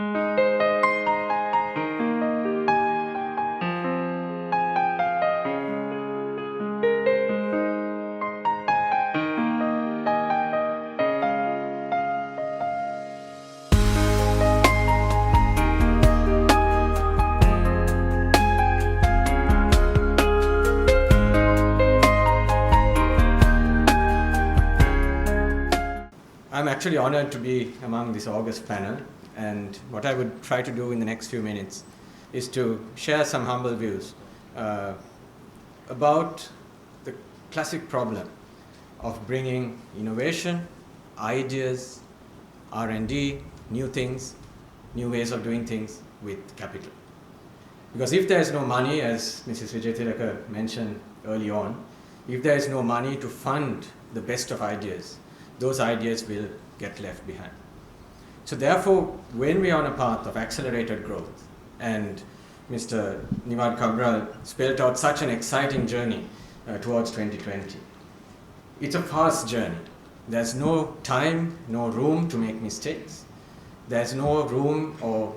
I'm actually honored to be among this august panel, and what I would try to do in the next few minutes is to share some humble views about the classic problem of bringing innovation, ideas, R&D, new things, new ways of doing things with capital. Because if there is no money, as Mrs. Wijayasuriya mentioned early on, if there is no money to fund the best of ideas, those ideas will get left behind. So therefore, when we are on a path of accelerated growth, and Mr. Nivad Cabral spelled out such an exciting journey towards 2020, it's a fast journey. There's no time, no room to make mistakes. There's no room or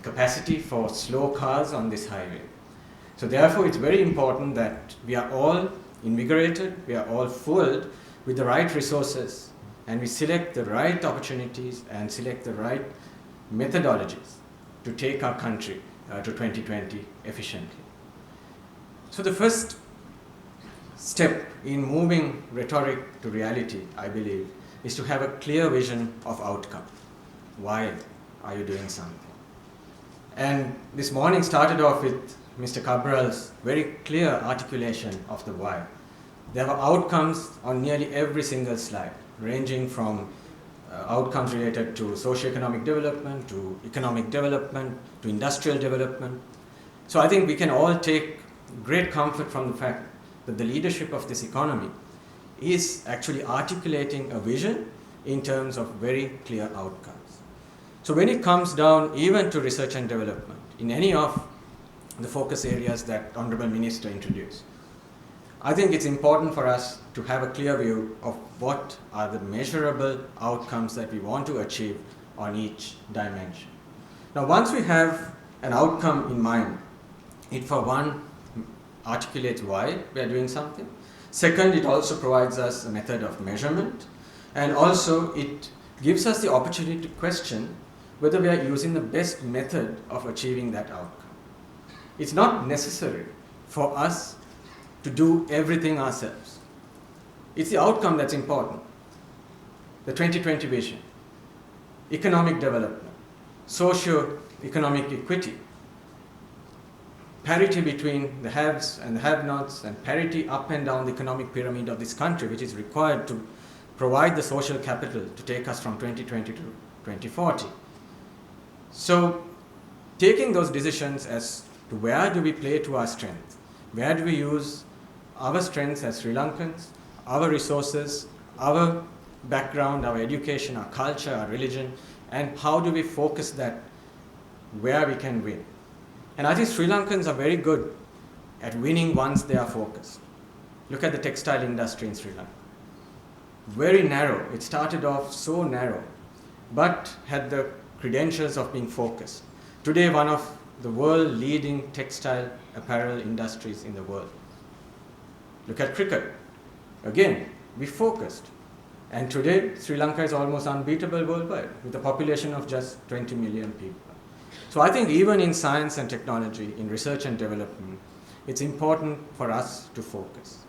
capacity for slow cars on this highway. So therefore, it's very important that we are all invigorated, we are all fueled with the right resources, and we select the right opportunities and select the right methodologies to take our country to 2020 efficiently. So the first step in moving rhetoric to reality, I believe, is to have a clear vision of outcome. Why are you doing something? And this morning started off with Mr. Cabral's very clear articulation of the why. There were outcomes on nearly every single slide, ranging from outcomes related to socio-economic development, to economic development, to industrial development. So I think we can all take great comfort from the fact that the leadership of this economy is actually articulating a vision in terms of very clear outcomes. So when it comes down even to research and development, in any of the focus areas that Honorable Minister introduced, I think it's important for us to have a clear view of what are the measurable outcomes that we want to achieve on each dimension. Now, once we have an outcome in mind, it for one articulates why we are doing something. Second, it also provides us a method of measurement, and also it gives us the opportunity to question whether we are using the best method of achieving that outcome. It's not necessary for us to do everything ourselves. It's the outcome that's important. The 2020 vision, economic development, socio-economic equity, parity between the haves and the have-nots, and parity up and down the economic pyramid of this country, which is required to provide the social capital to take us from 2020 to 2040. So, taking those decisions as to where do we play to our strengths, where do we use our strengths as Sri Lankans, our resources, our background, our education, our culture, our religion, and how do we focus that where we can win. And I think Sri Lankans are very good at winning once they are focused. Look at the textile industry in Sri Lanka. Very narrow. It started off so narrow, but had the credentials of being focused. Today, one of the world leading textile apparel industries in the world. Look at cricket. Again, we focused. And today, Sri Lanka is almost unbeatable worldwide with a population of just 20 million people. So I think even in science and technology, in research and development, it's important for us to focus.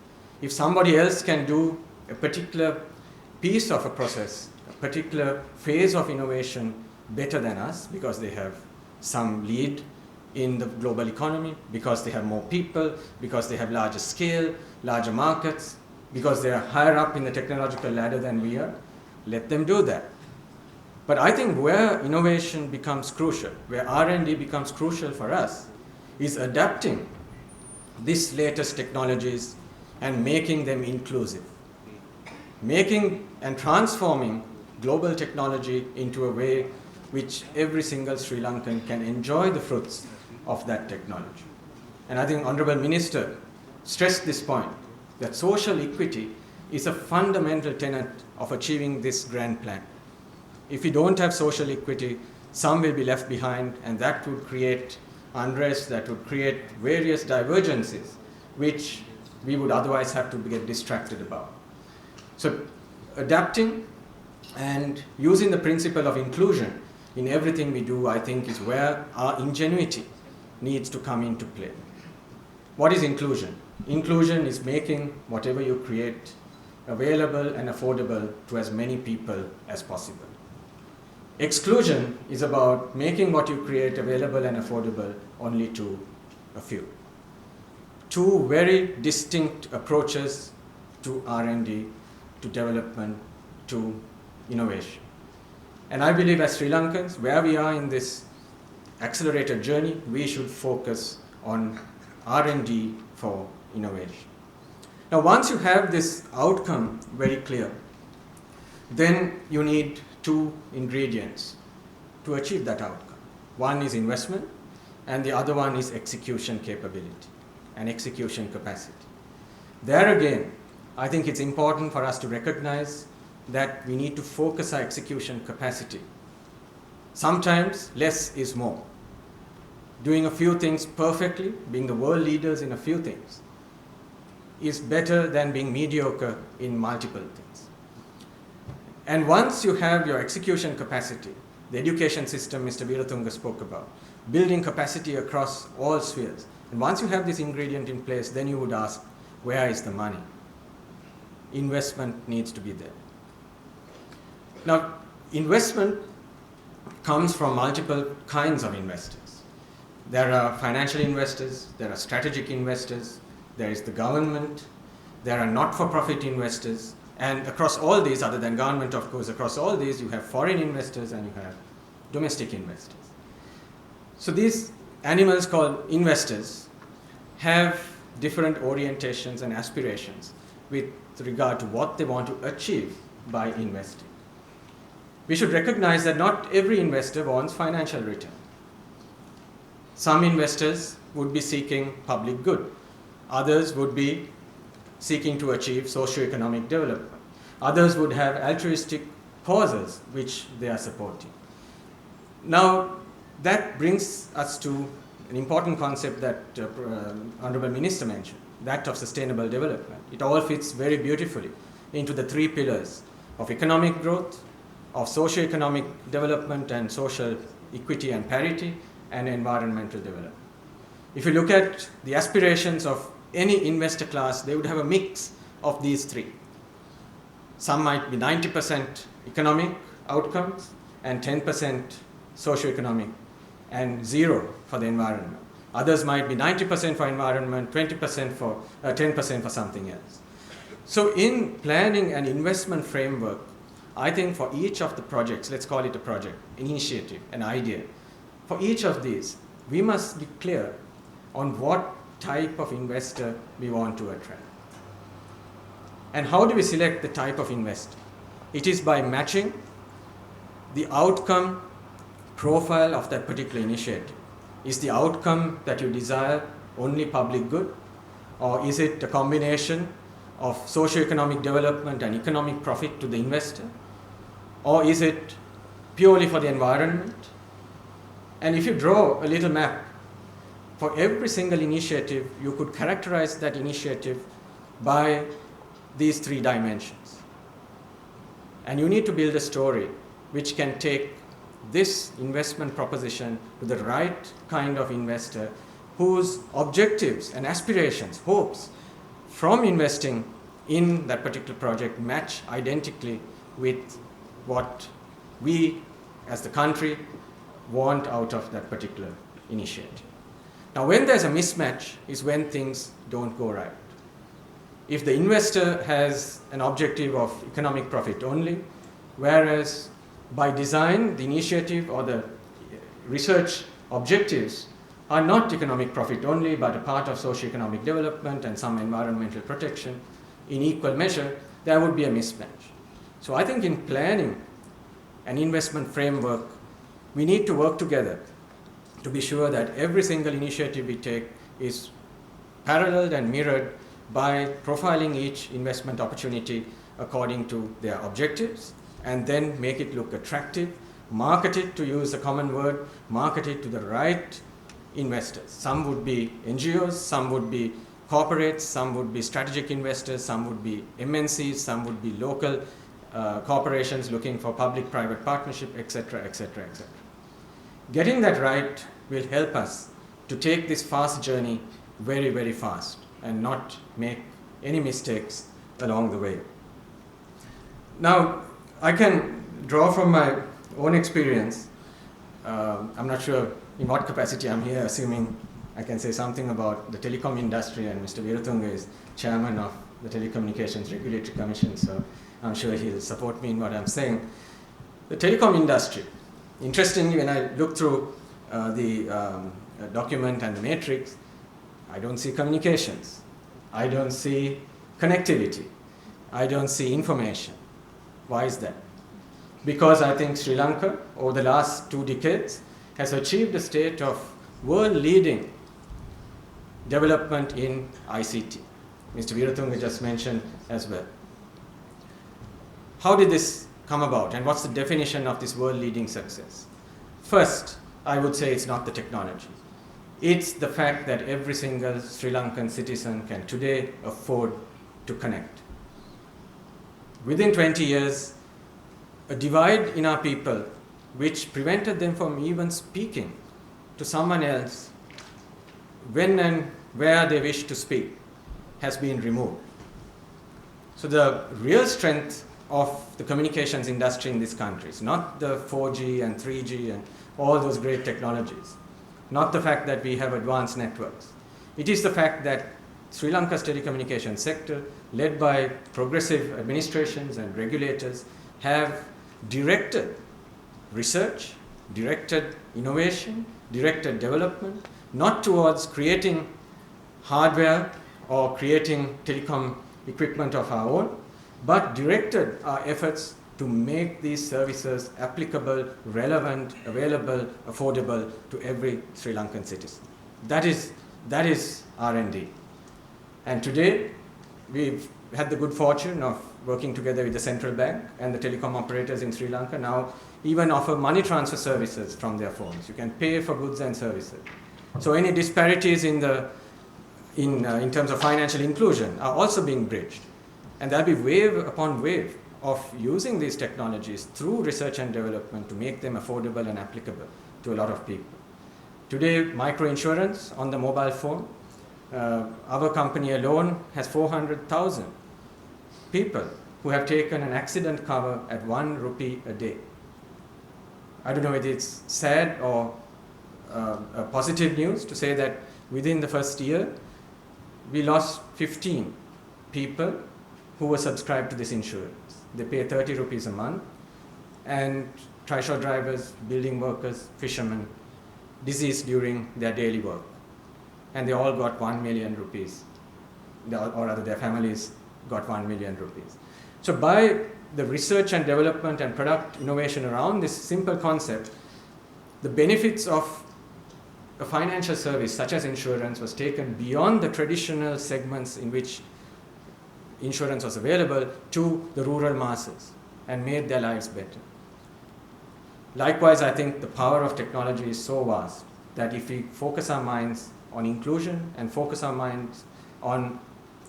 If somebody else can do a particular piece of a process, a particular phase of innovation better than us because they have some lead in the global economy, because they have more people, because they have larger scale, larger markets, because they are higher up in the technological ladder than we are, let them do that. But I think where innovation becomes crucial, where R&D becomes crucial for us, is adapting these latest technologies and making them inclusive. Making and transforming global technology into a way which every single Sri Lankan can enjoy the fruits of that technology. And I think Honorable Minister stressed this point, that social equity is a fundamental tenet of achieving this grand plan. If we don't have social equity, some will be left behind, and that would create unrest, that would create various divergences, which we would otherwise have to get distracted about. So adapting and using the principle of inclusion in everything we do, I think, is where our ingenuity needs to come into play. What is inclusion? Inclusion is making whatever you create available and affordable to as many people as possible. Exclusion is about making what you create available and affordable only to a few. Two very distinct approaches to R&D, to development, to innovation. And I believe as Sri Lankans, where we are in this accelerated journey, we should focus on R&D for innovation. Now, once you have this outcome very clear, then you need two ingredients to achieve that outcome. One is investment, and the other one is execution capability and execution capacity. There again, I think it's important for us to recognize that we need to focus our execution capacity. Sometimes less is more. Doing a few things perfectly, being the world leaders in a few things, is better than being mediocre in multiple things. And once you have your execution capacity, the education system Mr. Veeratunga spoke about, building capacity across all spheres, and once you have this ingredient in place, then you would ask, where is the money? Investment needs to be there. Now, investment comes from multiple kinds of investors. There are financial investors, there are strategic investors, there is the government, there are not-for-profit investors, and across all these, other than government, of course, across all these, you have foreign investors and you have domestic investors. So these animals called investors have different orientations and aspirations with regard to what they want to achieve by investing. We should recognize that not every investor wants financial return. Some investors would be seeking public good. Others would be seeking to achieve socio-economic development. Others would have altruistic causes which they are supporting. Now, that brings us to an important concept that Honorable Minister mentioned, that of sustainable development. It all fits very beautifully into the three pillars of economic growth, of socio-economic development and social equity and parity, and environmental development. If you look at the aspirations of any investor class, they would have a mix of these three. Some might be 90% economic outcomes and 10% socio-economic and zero for the environment. Others might be 90% for environment, 10% for something else. So in planning an investment framework, I think for each of the projects, let's call it a project, an initiative, an idea, for each of these, we must be clear on what type of investor we want to attract. And how do we select the type of investor? It is by matching the outcome profile of that particular initiative. Is the outcome that you desire only public good? Or is it a combination of socio-economic development and economic profit to the investor? Or is it purely for the environment? And if you draw a little map, for every single initiative, you could characterize that initiative by these three dimensions. And you need to build a story which can take this investment proposition to the right kind of investor whose objectives and aspirations, hopes from investing in that particular project match identically with what we as the country want out of that particular initiative. Now, when there's a mismatch is when things don't go right. If the investor has an objective of economic profit only, whereas by design, the initiative or the research objectives are not economic profit only, but a part of socio-economic development and some environmental protection in equal measure, there would be a mismatch. So I think in planning an investment framework, we need to work together to be sure that every single initiative we take is paralleled and mirrored by profiling each investment opportunity according to their objectives and then make it look attractive market it, to use a common word, market it to the right investors. Some would be NGOs, some would be corporates, some would be strategic investors, some would be MNCs, some would be local corporations looking for public-private partnership, etc., etc., etc. Getting that right will help us to take this fast journey very, very fast and not make any mistakes along the way. Now, I can draw from my own experience. I'm not sure in what capacity I'm here, assuming I can say something about the telecom industry, and Mr. Veeratunga is chairman of the Telecommunications Regulatory Commission, so I'm sure he'll support me in what I'm saying. The telecom industry, interestingly, when I look through the document and the matrix, I don't see communications. I don't see connectivity. I don't see information. Why is that? Because I think Sri Lanka, over the last 2 decades, has achieved a state of world-leading development in ICT. Mr. Veeratunga just mentioned as well. How did this come about, and what's the definition of this world-leading success? First, I would say it's not the technology. It's the fact that every single Sri Lankan citizen can today afford to connect. Within 20 years, a divide in our people which prevented them from even speaking to someone else when and where they wish to speak has been removed. So the real strength of the communications industry in this country is not the 4G and 3G and all those great technologies, not the fact that we have advanced networks. It is the fact that Sri Lanka's telecommunications sector, led by progressive administrations and regulators, have directed research, directed innovation, directed development, not towards creating hardware or creating telecom equipment of our own, but directed our efforts to make these services applicable, relevant, available, affordable to every Sri Lankan citizen. That is R&D. And today, we've had the good fortune of working together with the central bank and the telecom operators in Sri Lanka now even offer money transfer services from their phones. You can pay for goods and services. So any disparities in terms of financial inclusion are also being bridged. And there'll be wave upon wave of using these technologies through research and development to make them affordable and applicable to a lot of people. Today, microinsurance on the mobile phone, our company alone has 400,000 people who have taken an accident cover at 1 rupee a day. I don't know whether it's sad or positive news to say that within the first year, we lost 15 people who were subscribed to this insurance. They pay 30 rupees a month, and trishaw drivers, building workers, fishermen, deceased during their daily work. And they all got 1 million rupees, or rather their families got 1 million rupees. So by the research and development and product innovation around this simple concept, the benefits of a financial service such as insurance was taken beyond the traditional segments in which insurance was available to the rural masses and made their lives better. Likewise, I think the power of technology is so vast that if we focus our minds on inclusion and focus our minds on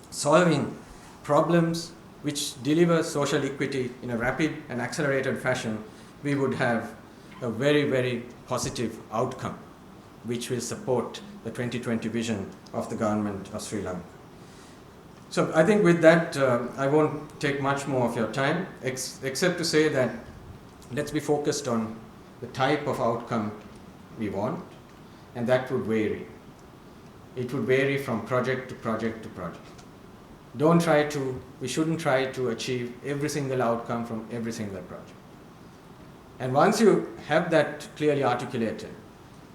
solving problems which deliver social equity in a rapid and accelerated fashion, we would have a very, very positive outcome which will support the 2020 vision of the government of Sri Lanka. So I think with that, I won't take much more of your time, except to say that let's be focused on the type of outcome we want, and that would vary. It would vary from project to project to project. We shouldn't try to achieve every single outcome from every single project. And once you have that clearly articulated,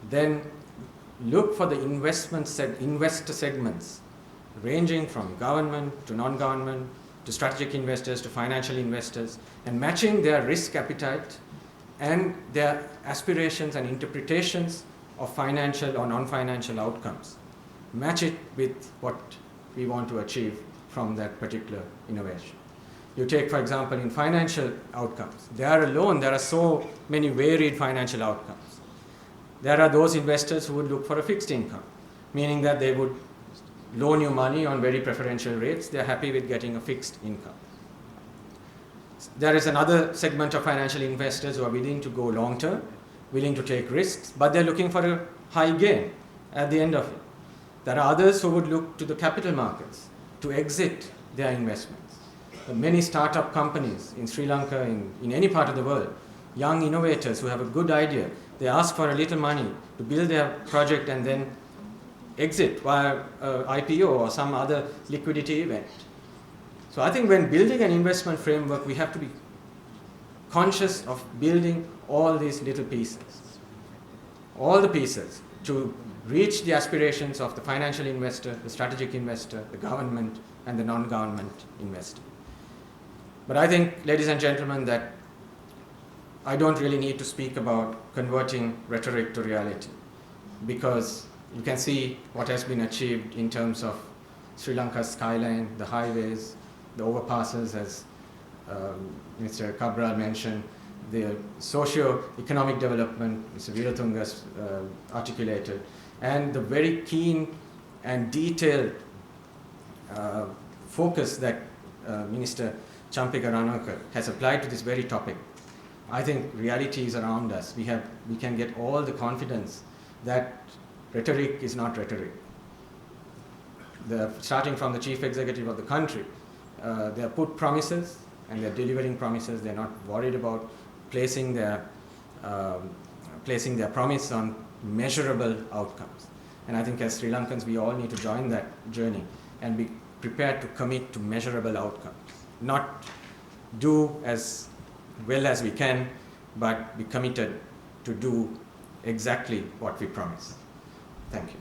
then look for the investor segments, ranging from government to non-government to strategic investors to financial investors, and matching their risk appetite and their aspirations and interpretations of financial or non-financial outcomes. Match it with what we want to achieve from that particular innovation. You take, for example, in financial outcomes. There alone, there are so many varied financial outcomes. There are those investors who would look for a fixed income, meaning that they would loan you money on very preferential rates. They're happy with getting a fixed income. There is another segment of financial investors who are willing to go long term, willing to take risks, but they're looking for a high gain at the end of it. There are others who would look to the capital markets to exit their investments. Many startup companies in Sri Lanka, in any part of the world, young innovators who have a good idea, they ask for a little money to build their project and then exit via IPO or some other liquidity event. So I think when building an investment framework, we have to be conscious of building all these little pieces, all the pieces to reach the aspirations of the financial investor, the strategic investor, the government, and the non-government investor. But I think, ladies and gentlemen, that I don't really need to speak about converting rhetoric to reality, because you can see what has been achieved in terms of Sri Lanka's skyline, the highways, the overpasses, as Mr. Cabral mentioned, the socio-economic development, Mr. Viratungas articulated, and the very keen and detailed focus that Minister Champika Ranaka has applied to this very topic. I think reality is around us. We can get all the confidence that rhetoric is not rhetoric. Starting from the chief executive of the country, they have put promises and they're delivering promises. They're not worried about placing their promise on measurable outcomes. And I think as Sri Lankans, we all need to join that journey and be prepared to commit to measurable outcomes. Not do as well as we can, but be committed to do exactly what we promise. Thank you.